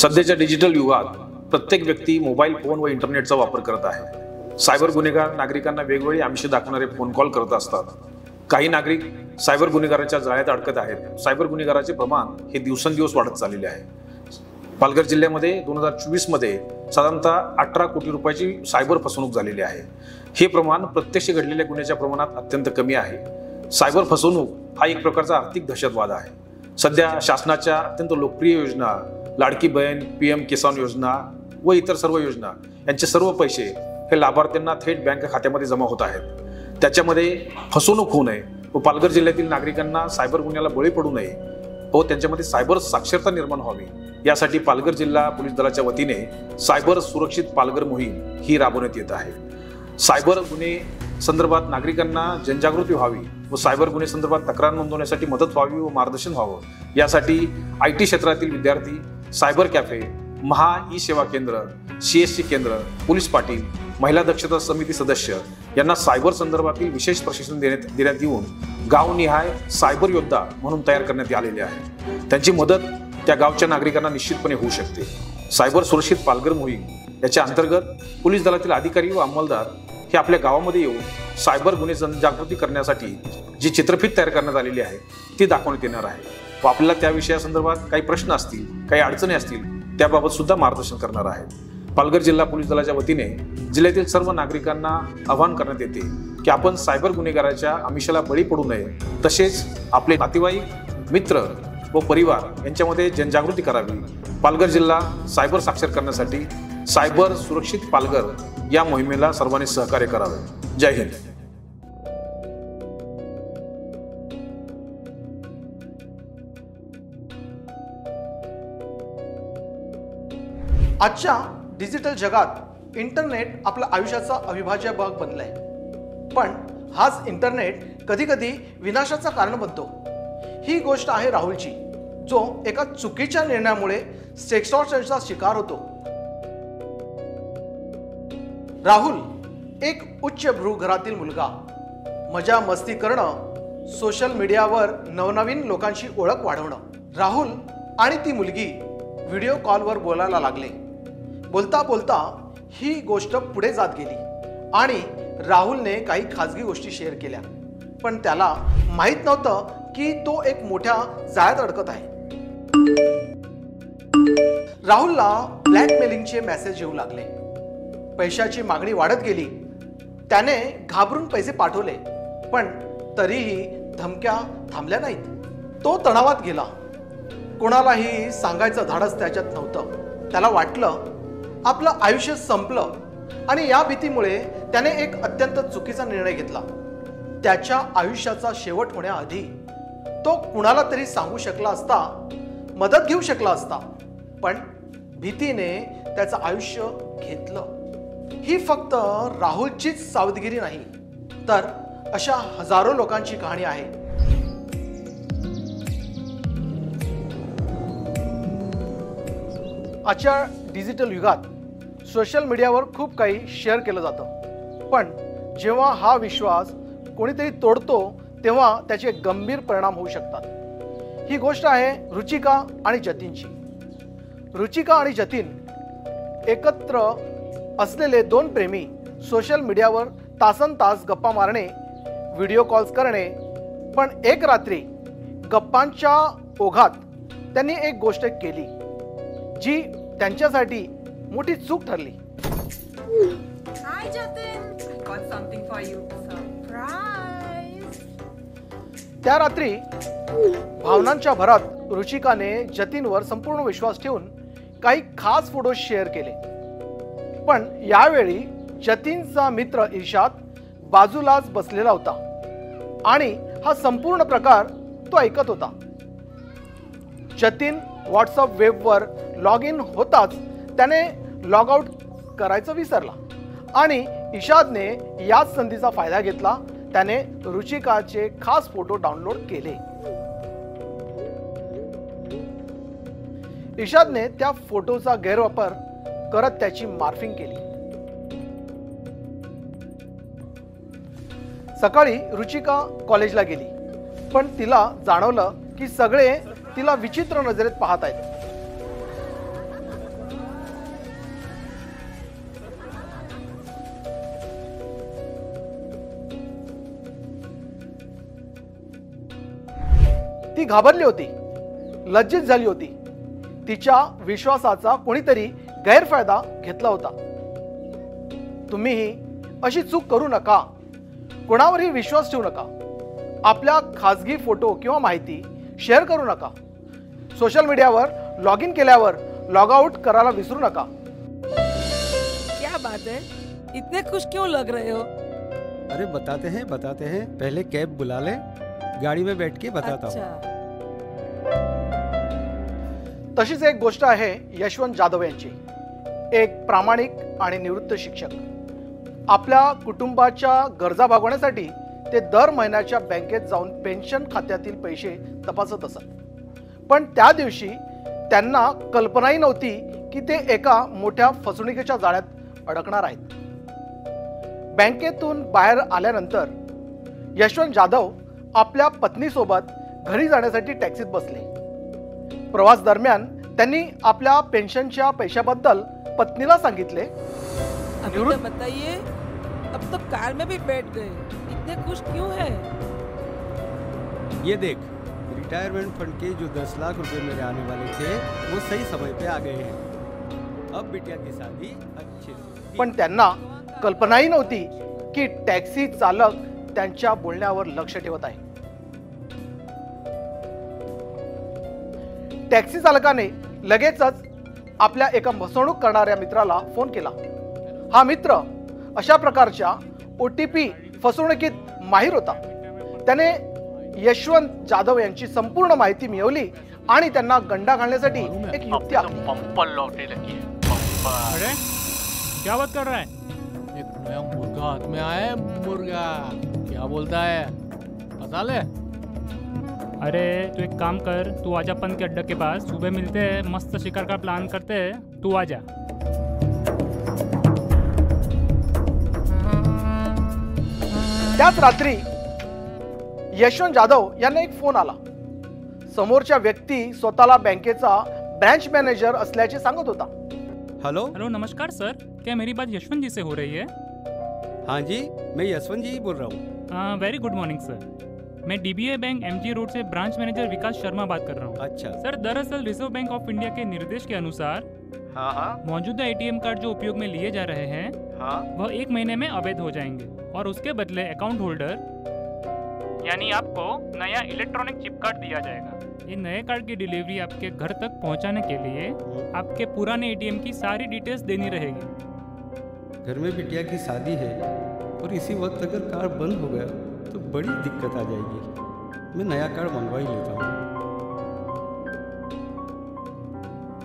सध्याच्या डिजिटल युगात प्रत्येक व्यक्ती मोबाईल फोन व इंटरनेटचा वापर करत आहे। सायबर गुन्हेगार नागरिकांना वेगवेगळी आमिषे दाखवणारे फोन कॉल करत असतात। काही नागरिक सायबर गुन्हेगारांच्या जाळ्यात अडकत आहेत। सायबर गुन्हेगाराचे प्रमाण हे दिवसेंदिवस वाढत चाललेले आहे। पालघर जिल्ह्यामध्ये 2024 मध्ये साधारणतः 18 कोटी रुपयाची सायबर फसवणूक झालेली आहे। हे प्रमाण प्रत्यक्ष घडलेल्या गुन्ह्याच्या प्रमाणात अत्यंत कमी आहे। सायबर फसवणूक हा एक प्रकारचा आर्थिक दहशतवाद आहे। सध्या शासनाच्या अत्यंत लोकप्रिय योजना लाडकी बहीण, पीएम किसान योजना व इतर सर्व योजना यांचे सर्व पैसे हे लाभार्थ्यांना थेट बँक खात्यामध्ये जमा होत आहेत। त्याच्यामध्ये फसवणूक होऊ नये व पालघर जिल्ह्यातील नागरिकांना सायबर गुन्ह्याला बळी पडू नये व त्यांच्यामध्ये सायबर साक्षरता निर्माण व्हावी यासाठी पालघर जिल्हा पोलीस दलाच्या वतीने सायबर सुरक्षित पालघर मोहीम ही राबवण्यात येत आहे। सायबर गुन्हे संदर्भात नागरिकांना जनजागृती व्हावी व सायबर गुन्हे संदर्भात तक्रार नोंदवण्यासाठी मदत व्हावी व मार्गदर्शन व्हावं यासाठी IT क्षेत्रातील विद्यार्थी, सायबर कॅफे, महा ई सेवा केंद्र, CSC केंद्र, पोलीस पाटील, महिला दक्षता समिती सदस्य यांना सायबर संदर्भातील विशेष प्रशिक्षण देण्यात येऊन गावनिहाय सायबर योद्धा म्हणून तयार करण्यात आलेले आहे। त्यांची मदत त्या गावच्या नागरिकांना निश्चितपणे होऊ शकते। सायबर सुरक्षित पालघर मोहीम याच्या अंतर्गत पोलीस दलातील अधिकारी व अंमलदार हे आपल्या गावामध्ये येऊन सायबर गुन्हे जनजागृती करण्यासाठी जी चित्रफित तयार करण्यात आलेली आहे ती दाखवण्यात येणार आहे व आपल्याला त्या विषयासंदर्भात काही प्रश्न असतील, काही अडचणी असतील त्याबाबत सुद्धा मार्गदर्शन करणार आहे। पालघर जिल्हा पोलीस दलाच्या वतीने जिल्ह्यातील सर्व नागरिकांना आवाहन करण्यात येते की आपण सायबर गुन्हेगाराच्या आमिषाला बळी पडू नये, तसेच आपले नातेवाईक, मित्र व परिवार यांच्यामध्ये जनजागृती करावी। पालघर जिल्हा सायबर साक्षर करण्यासाठी सायबर सुरक्षित पालघर या मोहिमेला सर्वांनी सहकार्य करावे। जय हिंद। आजच्या डिजिटल जगात इंटरनेट आपल्या आयुष्याचा अविभाज्य भाग बनलाय, पण हाच इंटरनेट कधी कधी विनाशाचं कारण बनतो। ही गोष्ट आहे राहुलची, जो एका चुकीच्या निर्णयामुळे सेक्सटॉर्शनचा शिकार होतो। राहुल एक उच्चभ्रू घरातील मुलगा, मजा मस्ती करणं, सोशल मीडियावर नवनवीन लोकांशी ओळख वाढवणं। राहुल आणि ती मुलगी व्हिडिओ कॉलवर बोलायला लागले। बोलता बोलता ही गोष्ट पुढे जात गेली आणि राहुलने काही खाजगी गोष्टी शेअर केल्या, पण त्याला माहित नव्हतं की तो एक मोठ्या जाळ्यात अडकत आहे। राहुलला ब्लॅकमेलिंगचे मेसेज येऊ लागले, पैशाची मागणी वाढत गेली। त्याने घाबरून पैसे पाठवले, पण तरीही धमक्या थांबल्या नाहीत। तो तणावात गेला, कोणालाही सांगायचं धाडस त्याच्यात नव्हतं। त्याला वाटलं आपलं आयुष्य संपलं आणि या भीतीमुळे त्याने एक अत्यंत चुकीचा निर्णय घेतला। त्याच्या आयुष्याचा शेवट होण्याआधी तो कुणाला तरी सांगू शकला असता, मदत घेऊ शकला असता, पण भीतीने त्याचं आयुष्य घेतलं। ही फक्त राहुलचीच सावधगिरी नाही, तर अशा हजारो लोकांची कहाणी आहे। आजच्या डिजिटल युगात सोशल मीडियावर खूप काही शेअर केलं जातं, पण जेव्हा हा विश्वास कोणीतरी तोडतो तेव्हा त्याचे गंभीर परिणाम होऊ शकतात। ही गोष्ट आहे रुचिका आणि जतीनची। रुचिका आणि जतीन एकत्र असलेले दोन प्रेमी सोशल मीडियावर तासनतास गप्पा मारणे, व्हिडिओ कॉल्स करणे, पण एक रात्री गप्पांच्या ओघात त्यांनी एक गोष्ट केली जी त्यांच्यासाठी मोठी चूक ठरली। Hi Jatin, I got something for you. Surprise. त्या रात्री भावनांच्या भरात रुचिकाने जतीनवर संपूर्ण विश्वास ठेवून काही खास फोटो शेअर केले, पण यावेळी जतीनचा मित्र इर्शाद बाजूलाच बसलेला होता आणि हा संपूर्ण प्रकार तो ऐकत होता। जतीन व्हॉट्सअप वेबवर लॉग इन होताच त्याने लॉग आउट करायचं विसरला आणि इर्शादने याच संधीचा फायदा घेतला। त्याने रुचिकाचे खास फोटो डाउनलोड केले। इर्शादने त्या फोटोचा गैरवापर करत त्याची मॉर्फिंग केली। सकाळी रुचिका कॉलेजला गेली, पण तिला जाणवलं की सगळे तिला विचित्र नजरेत पाहत आहेत। ती घाबरली होती, लज्जित झाली होती. तिच्या विश्वासाचा कोणीतरी गैरफायदा घेतला होता. तुम्हीही अशी चूक करू नका. कोणावरही विश्वास ठेवू नका. आपल्या खासगी फोटो किंवा माहिती शेअर करू नका. सोशल मीडियावर लॉग इन केल्यावर लॉग आउट करायला विसरू नका. क्या बात है, इतने खुश क्यों लग रहे हो? अरे बताते हैं. पहले कैब बुला ले, गाड़ी में बैठ के बताता हूँ. अच्छा. तशीच एक गोष्ट आहे यशवंत जाधव यांची. एक प्रामाणिक आणि निवृत्त शिक्षक. आपल्या कुटुंबाच्या गरजा भागवण्यासाठी ते दर महिन्याच्या बँकेत जाऊन पेन्शन खात्यातील पैसे तपासत असत. पण त्या दिवशी त्यांना कल्पनाही नव्हती की ते एका मोठ्या फसवणुकीच्या जाळ्यात अडकणार आहेत. बँकेतून बाहेर आल्यानंतर यशवंत जाधव आपल्या पत्नीसोबत घरी जाण्यासाठी टॅक्सीत बसले. प्रवास दरम्यान त्यांनी आपल्या पेन्शनच्या पैशाबद्दल पत्नीला सांगितले. अभी तो बताइए, अब तो कार में भी बैठ गए, इतने खुश क्यों है? ये देख, रिटायरमेंट फंड के जो 10 लाख रुपए मेरे आने वाले थे वो सही समय पे आ गए हैं. अब बिटिया की शादी अच्छे से. पण त्यांना कल्पनाही नव्हती की टॅक्सी चालक त्यांच्या बोलण्यावर लक्ष ठेवत आहे. टॅक्सी चालकाने लगेचच आपल्या एका फसवणूक करणाऱ्या मित्राला फोन केला. हा मित्र अशा प्रकारच्या OTP फसवणुकीत माहीर होता. त्याने यशवंत जाधव यांची संपूर्ण माहिती मिळवली आणि त्यांना गंडा घालण्यासाठी एक युक्ती आखली. बम्पर लौटे लगी है, बम्पर. अरे क्या बात कर रहा है? एक नया मुर्गा हाथ में आया है, मुर्गा. क्या बोलता है, पता ले. अरे तू एक काम कर, तू आजा पन के अड्डे के पास, सुबह मिलते हैं, मस्त शिकार का प्लान करते हैं, तू आजा. त्याच रात्री यशवंत जाधव यांना एक फोन आला. समोरच्या व्यक्ती स्वतःला बँकेचा ब्रांच मॅनेजर असल्याचे सांगत होता. हेलो. हेलो नमस्कार सर, क्या मेरी बात यशवंत जी से हो रही है? हाँ जी, मैं यशवंत जी बोल रहा हूँ. Very good morning sir. मैं DBA बैंक MG रोड से ब्रांच मैनेजर विकास शर्मा बात कर रहा हूँ. अच्छा. सर दरअसल रिजर्व बैंक ऑफ इंडिया के निर्देश के अनुसार हाँ. मौजूदा ATM कार्ड जो उपयोग में लिए जा रहे हैं हाँ. वह 1 महीने में अवैध हो जाएंगे और उसके बदले अकाउंट होल्डर यानी आपको नया इलेक्ट्रॉनिक चिप कार्ड दिया जाएगा. ये नए कार्ड की डिलीवरी आपके घर तक पहुंचाने के लिए आपके पुराने ATM की सारी डिटेल्स देनी रहेगी. घर में बिटिया की शादी है और इसी वक्त अगर कार्ड बंद हो गया तो बड़ी दिक्कत आ जाएगी. मैं नया कार्ड मंगवा ही लेता हूँ.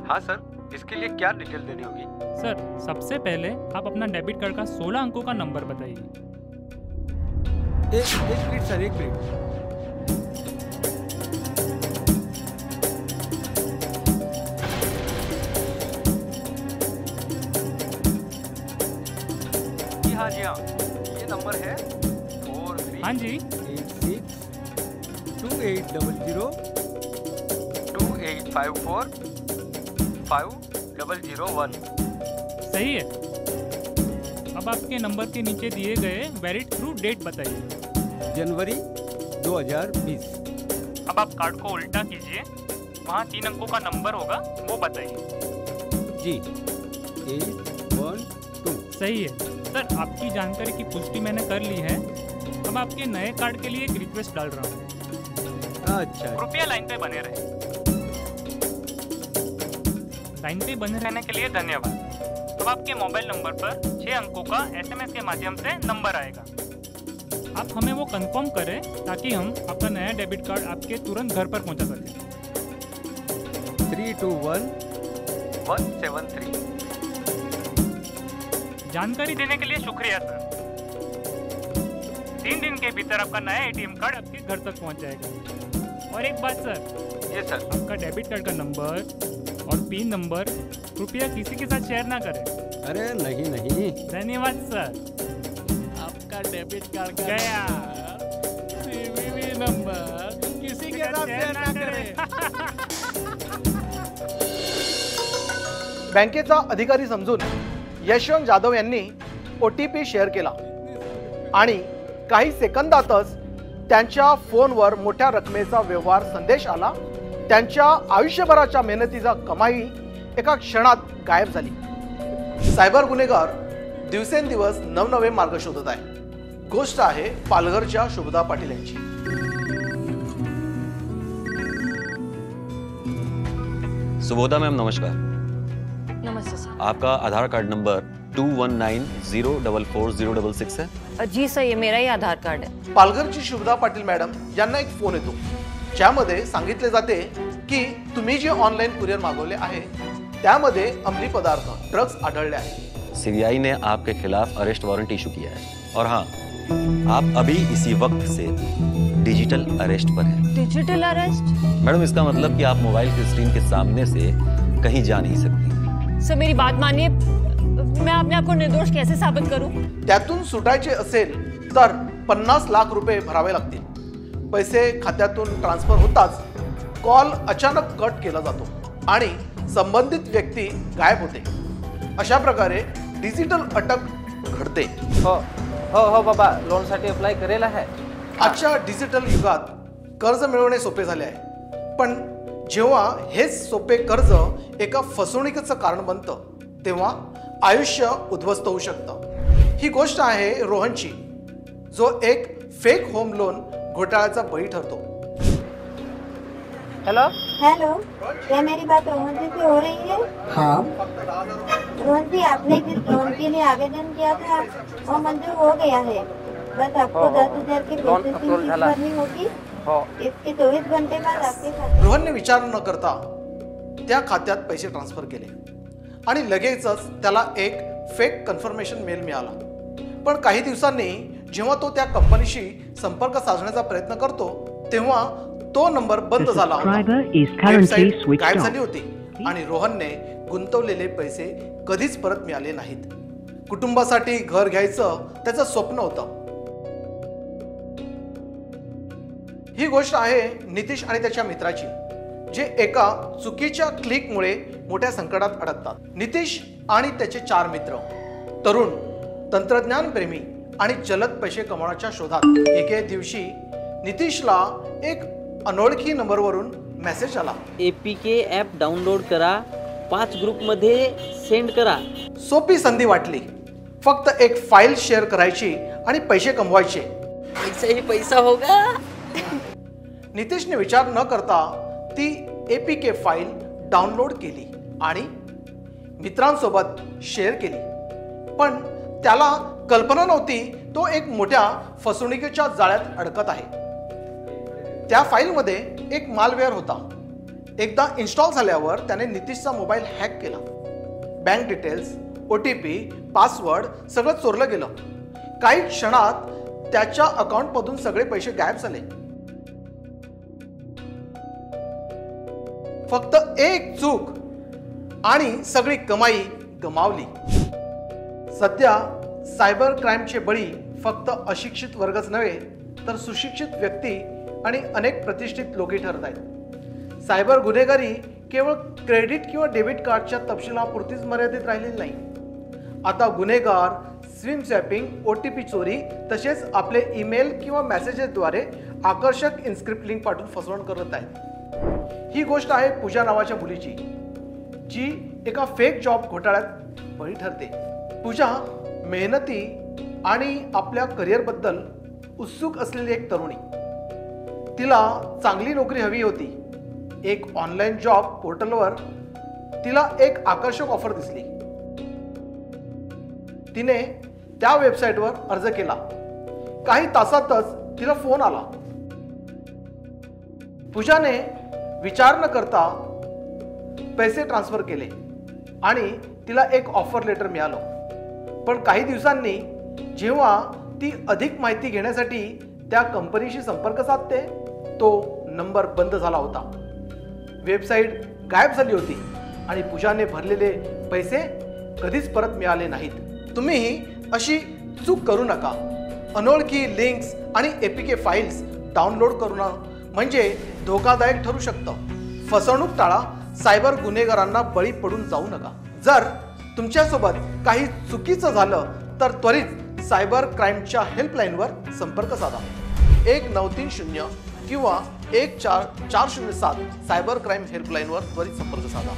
हाँ सर, इसके लिए क्या डिटेल देनी होगी? सर सबसे पहले आप अपना डेबिट कार्ड का 16 अंकों का नंबर बताइए. एक मिनट सर, एक मिनट. हाँ जी, हाँ, ये नंबर है 43. हाँ जी. 86 2800 2854 5001. सही है. अब आपके नंबर के नीचे दिए गए वैलिड थ्रू डेट बताइए. जनवरी 2020. अब आप कार्ड को उल्टा कीजिए, वहाँ 3 अंकों का नंबर होगा वो बताइए. जी 812. सही है सर, आपकी जानकारी की पुष्टि मैंने कर ली है. अब आपके नए कार्ड के लिए एक रिक्वेस्ट डाल रहा हूँ. अच्छा. कृपया लाइन पे बने रहे. लाइन पे बने रहने के लिए धन्यवाद. अब आपके मोबाइल नंबर पर 6 अंकों का SMS के माध्यम से नंबर आएगा. आप हमें वो कंफर्म करें ताकि हम आपका नया डेबिट कार्ड आपके तुरंत घर पर पहुंचा सकें. 321173. जानकारी देने के लिए शुक्रिया सर. 3 दिन के भीतर आपका नया ATM कार्ड आपके घर तक पहुंच जाएगा. और एक बात सर, ये सर, आपका डेबिट कार्ड का नंबर और पिन नंबर कृपया किसी के साथ शेयर ना करें. अरे नहीं नहीं. धन्यवाद सर. आपका डेबिट कार्ड का गया. CVV नंबर किसी के साथ शेयर ना करें. बँकेचा अधिकारी समजून यशवंत जाधव यांनी OTP शेअर केला आणि काही सेकंदातच त्यांच्या फोनवर मोठ्या रकमेचा व्यवहार संदेश आला. त्यांच्या आयुष्यभराच्या मेहनतीचा कमाई एका क्षणात गायब झाली. सायबर गुन्हेगार दिवसेंदिवस नवनवे मार्ग शोधत आहे. गोष्ट आहे पालघरच्या शुभदा पाटील यांची. सुबोधा मैम नमस्कार। नमस्ते सर। आपका आधार कार्ड नंबर 21904406 है? जी सर, ये मेरा ही आधार कार्ड है। पालघरची शुभदा पाटील मॅडम यांना एक फोन येतो, ज्यामध्ये सांगितले जाते की तुम्ही जे ऑनलाईन कुरिअर मागवले आहे त्यामध्ये अंमली पदार्थ ड्रग्स आढळले आहे। सीबीआई ने आपके खिलाफ अरेस्ट वारंट इशू किया है और हाँ, आप अभी इसी वक्त से डिजिटल अरेस्ट पर हैं। Digital arrest? मैडम, इसका मतलब कि आप मोबाइल की स्क्रीन के सामने से कहीं जा नहीं सकती। सर मेरी बात मानिए, मैं अपने आप को निर्दोष कैसे साबित करूं? त्यातून सुटायचे असेल तर 50 लाख रुपये भरावे लागतील। पैसे खात्यातून ट्रान्सफर होताच कॉल अचानक कट केला जातो आणि संबंधित व्यक्ती गायब होते। अशा प्रकारे डिजिटल अटक घडते। हो बाबा, लोन साठी अप्लाय करेल आहे। आजच्या डिजिटल युगात कर्ज मिळवणे सोपे झाले आहे, पण जेव्हा हेच सोपे कर्ज एका फसवणुकीचं कारण बनतं तेव्हा आयुष्य उद्ध्वस्त होऊ शकतं। ही गोष्ट आहे रोहनची, जो एक फेक होम लोन घोटाळ्याचा बळी ठरतो। हेलो हेलो, क्या मेरी बात रोहन जी से हो रही है? हाँ। रोहन जी, आपने जिस लोन के लिए आवेदन किया था वो मंजूर हो गया है। बस आपको 10,000 की प्रोसेसिंग फीस भरनी होगी। इसके 24 घंटे बाद आपके खाते। रोहनने विचार न करता त्या खात्यात पैसे ट्रान्सफर केले आणि लगेचच त्याला एक फेक कन्फर्मेशन मेल मिळाला। पण काही दिवसांनी जेव्हा तो त्या कंपनीशी संपर्क साधण्याचा प्रयत्न करतो तेव्हा तो नंबर बंद झाला होता, वेबसाईट गायब झाली होती आणि रोहनने गुंतवलेले पैसे कधीच परत मिळाले नाहीत। कुटुंबासाठी घर घ्यायचं त्याचं स्वप्न होतं। ही गोष्ट आहे नितीश आणि त्याच्या मित्राची, जे एका चुकीच्या क्लिकमुळे मोठ्या संकटात अडकतात। नितीश आणि त्याचे 4 मित्र तरुण, तंत्रज्ञान प्रेमी आणि जलद पैसे कमवण्याच्या शोधात। एके दिवशी नितीशला एक अनोळखी नंबरवरून मेसेज आला। एपीके ॲप डाउनलोड करा, 5 ग्रुप मध्ये सेंड करा। सोपी संधी वाटली, फक्त एक फाईल शेअर करायची आणि पैसे कमवायचे। पैसा ही पैसा होगा। नितीशने विचार न करता ती एपीके फाईल डाउनलोड केली आणि मित्रांसोबत शेअर केली, पण त्याला कल्पना नव्हती तो एक मोठ्या फसवणुकीच्या जाळ्यात अडकत आहे। त्या फाईलमध्ये एक मालवेअर होता। एकदा इन्स्टॉल झाल्यावर त्याने नितीशचा मोबाईल हॅक केला। बँक डिटेल्स, OTP, पासवर्ड सगळं चोरलं गेलं। काही क्षणात त्याच्या अकाउंटमधून सगळे पैसे गायब झाले। फक्त एक चूक आणि सगळी कमाई गमावली। सध्या सायबर क्राईमचे बळी फक्त अशिक्षित वर्गच नव्हे तर सुशिक्षित व्यक्ती आणि अनेक प्रतिष्ठित लोकही ठरत आहेत। सायबर गुन्हेगारी केवळ क्रेडिट किंवा डेबिट कार्डच्या तपशिलापुरतीच मर्यादित राहिलेली नाही। आता गुन्हेगार स्विम स्वॅपिंग, OTP चोरी तसेच आपले ईमेल किंवा मेसेजेसद्वारे आकर्षक इन्स्क्रिप्ट लिंक पाठवून फसवणूक करत आहेत। ही गोष्ट आहे पूजा नावाच्या मुलीची, जी एका फेक जॉब घोटाळ्यात बळी ठरते। पूजा मेहनती आणि आपल्या करिअरबद्दल उत्सुक असलेली एक तरुणी। तिला चांगली नोकरी हवी होती। एक ऑनलाईन जॉब पोर्टलवर तिला एक आकर्षक ऑफर दिसली। तिने त्या वेबसाईटवर अर्ज केला। काही तासातच तिला फोन आला। पूजाने विचार न करता पैसे ट्रान्सफर केले आणि तिला एक ऑफर लेटर मिळालं। पण काही दिवसांनी जेव्हा ती अधिक माहिती घेण्यासाठी त्या कंपनीशी संपर्क साधते तो नंबर बंद झाला होता। वेबसाईट गायब झाली होती आणि पूजाने भरलेले पैसे कधीच परत मिळाले नाहीत। तुम्हीही अशी चूक करू नका। अनोळखी लिंक्स आणि एपीके फाईल्स डाउनलोड करणं म्हणजे धोकादायक ठरू शकतं। फसवणूक टाळा, सायबर गुन्हेगारांना बळी पडून जाऊ नका। जर तुमच्यासोबत काही चुकीचं झालं तर त्वरित सायबर क्राईमच्या हेल्पलाईनवर संपर्क साधा। 1930 किंवा 14407 सायबर क्राईम हेल्पलाईनवर त्वरित संपर्क साधा.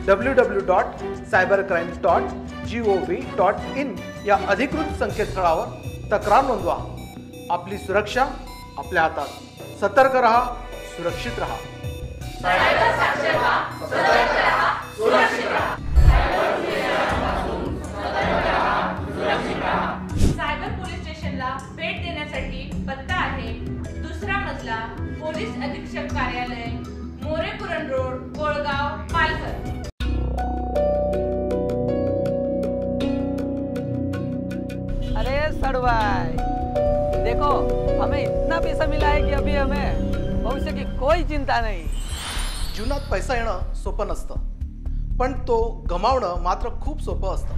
www.cybercrime.gov.in या अधिकृत संकेतस्थळावर तक्रार नोंदवा. आपली सुरक्षा आपल्या हातात. सतर्क रहा, सुरक्षित रहा. सायबर साक्षर व्हा, सतर्क रहा, सुरक्षित रहा. सायबर पोलीस स्टेशनला भेट देण्यासाठी पत्ता आहे 2रा मजला, पोलीस अधीक्षक कार्यालय, मोरेपुरम रोड, कोळगाव, पालघर. अरे साड़ू भाई, देखो हमें इतना पैसा मिला है कि अभी हमें भविष्य की कोई चिंता नहीं. जीवनात पैसा येणं सोपं नसतं, पण तो गमावणं मात्र खूप सोपं असतं.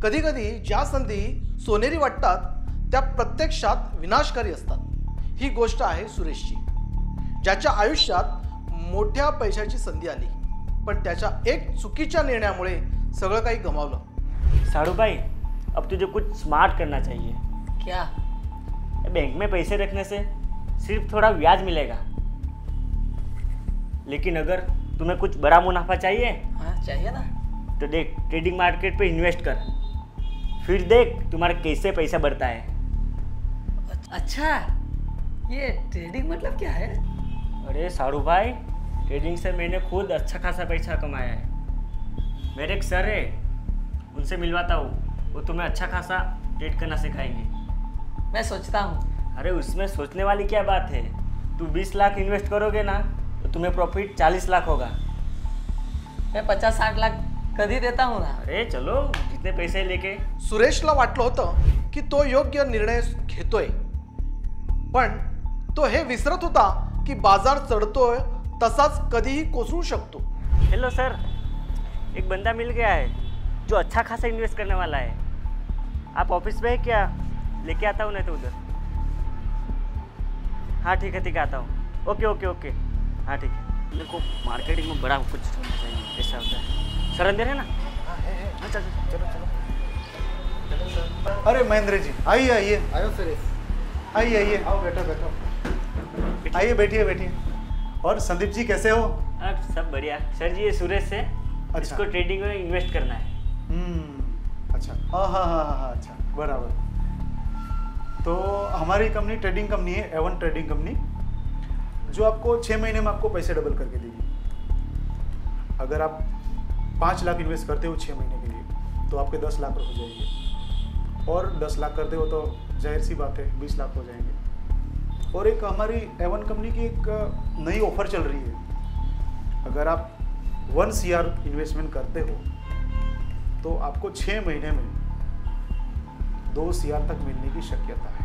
कधी कधी ज्या संधी सोनेरी वाटतात त्या प्रत्यक्षात विनाशकारी असतात. ही गोष्ट आहे सुरेशची, ज्याच्या आयुष्यात मोठ्या पैशाची संधी आली, पण त्याच्या एक चुकीच्या निर्णयामुळे सगळं काही गमावलं. साड़ू भाई, अब तुझे कुछ स्मार्ट करना चाहिए. क्या? बैंक में पैसे रखने से सिर्फ थोड़ा ब्याज मिलेगा, लेकिन अगर तुम्हें कुछ बड़ा मुनाफा चाहिए, हाँ चाहिए ना, तो देख ट्रेडिंग मार्केट पे इन्वेस्ट कर, फिर देख तुम्हारा कैसे पैसा बढ़ता है. अच्छा, ये ट्रेडिंग मतलब क्या है? अरे साड़ू भाई, ट्रेडिंग से मैंने खुद अच्छा खासा पैसा कमाया है. मेरे एक सर है, उनसे मिलवाता हूँ, वो तुम्हें अच्छा खासा ट्रेड करना सिखाएंगे. मैं सोचता हूँ. अरे उसमें सोचने वाली क्या बात है, तू 20 लाख इन्वेस्ट करोगे ना तो तुम्हें प्रॉफिट 40 लाख होगा. मैं 50-60 लाख कधी देता हूँ ना. अरे चलो, जितने पैसे लेके. सुरेशला वाटलं होतं की तो योग्य निर्णय घेतोय, पण तो हे विसरत होता की बाजार चढतोय तसाच कधीही कोसळू शकतो. हेलो सर, एक बंदा मिल गया है जो अच्छा खासा इन्वेस्ट करने वाला है. आप ऑफिस में है क्या? लेके आता हूँ नहीं तो उधर. हाँ ठीक है आता हूँ. ओके ओके ओके, हाँ ठीक है. मेरे को मार्केटिंग में बड़ा कुछ चाहिए, ऐसा होता है. सर अंदर है ना? हाँ चलो चलो चलो. अरे महेंद्र जी, आइए आइए. आयो सुरेश, आइए आइए. आओ बैठो बैठो. आइए बैठिए बैठिए. और संदीप जी कैसे हो? सब बढ़िया. सर जी ये सुरेश है. अच्छा. इसको ट्रेडिंग में इन्वेस्ट करना है. अच्छा. हाँ हाँ हाँ हाँ, अच्छा बराबर. तो हमारी कंपनी ट्रेडिंग कंपनी है, एवन ट्रेडिंग कंपनी, जो आपको 6 महीने में आपको पैसे डबल करके देगी. अगर आप 5 लाख इन्वेस्ट करते हो 6 महीने के लिए तो आपके 10 लाख हो जाएंगे, और 10 लाख करते हो तो जाहिर सी बात है 20 लाख हो जाएंगे. और एक हमारी एवन कंपनी की एक नई ऑफर चल रही है. अगर आप 1 CR इन्वेस्टमेंट करते हो तो आपको 6 महीने में 2 CR तक मिलने की शक्यता है.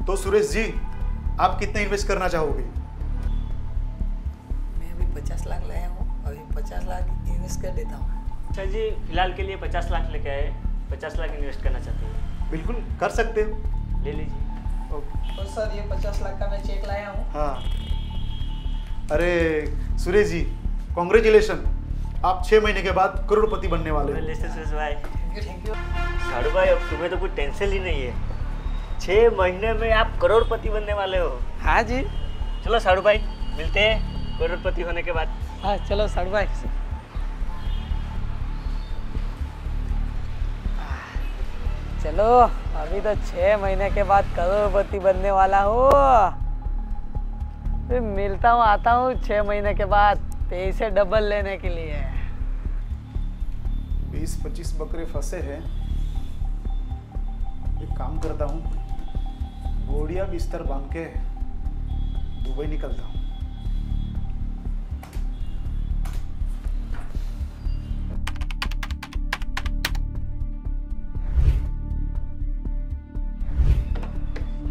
तो सुरेश जी, आप कितने इन्वेस्ट करना चाहोगे? मैं अभी 50 लाख लाया हूँ, अभी 50 लाख इन्वेस्ट कर देता हूँ. सर जी फिलहाल के लिए 50 लाख लेके आए, 50 लाख इन्वेस्ट करना चाहते हैं. बिल्कुल कर सकते हो, ले लीजिए. तो सर ये 50 लाख का मैं चेक लाया हूँ. हाँ. अरे सुरेश जी, कॉन्ग्रेचुलेशन, आप 6 महीने के बाद करोड़पति बनने वाले हो. Thank you. साड़ू भाई, अब तुम्हें तो कुछ टेंशन ही नहीं है. 6 महीने में आप करोड़पति बनने वाले हो. हाँ जी. चलो साड़ू भाई, मिलते हैं करोड़पति होने के बाद. हाँ चलो साड़ू भाई. चलो, अभी तो 6 महीने के बाद करोड़पति बनने वाला हूँ. फिर मिलता हूँ, आता हूँ 6 महीने के बाद पैसे डबल लेने के लिए. 20-25 बकरे फंसे हैं. एक काम करता हूँ, बोड़िया बिस्तर बांध के दुबई निकलता हूँ.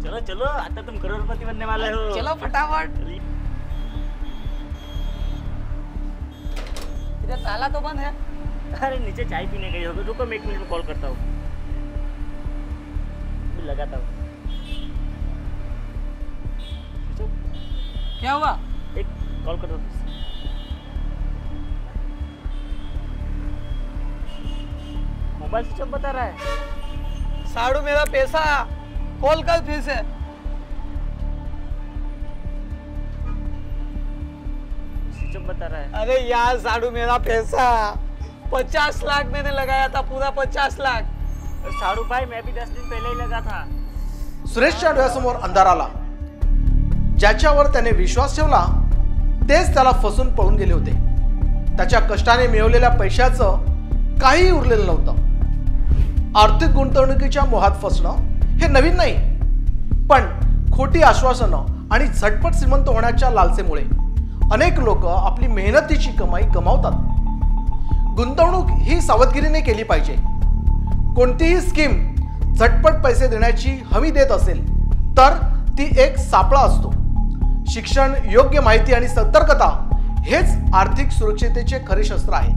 चलो चलो, आता तुम करोड़पति बनने वाले हो. चलो फटाफट. इधर ताला तो बंद है. अरे नीचे चाय पीने गई होगी, रुको मैं 1 मिनट में कॉल करता हूँ. लगाता हूँ. क्या हुआ? एक कॉल कर दो. मोबाइल स्विच ऑफ बता रहा है. साड़ू मेरा पैसा कॉल कर फिर से. बता रहा है? अरे यार साड़ू, मेरा पैसा 50 लाख मैंने लगाया था, पूरा 50 लाख। साड़ू भाई मैं भी 10 दिन पहले ही लगा था। सुरेशच्या डोळ्यासमोर अंधार आला. ज्याच्यावर त्याने विश्वास ठेवला तेच त्याला फसून पळून गेले होते. त्याच्या कष्टाने मिळवलेल्या पैशाचं काही उरलेलं नव्हतं. आर्थिक गुंतवणुकीच्या मोहात फसणं हे नवीन नाही, पण खोटी आश्वासनं आणि झटपट श्रीमंत होण्याच्या लालसेमुळे अनेक लोक आपली मेहनतीची कमाई गमावतात. गुंतवणूक ही सावधगिरीने केली पाहिजे. कोणतीही स्कीम झटपट पैसे देण्याची हमी देत असेल तर ती एक सापळा असतो. शिक्षण, योग्य माहिती आणि सतर्कता हेच आर्थिक सुरक्षिततेचे खरे शस्त्र आहेत.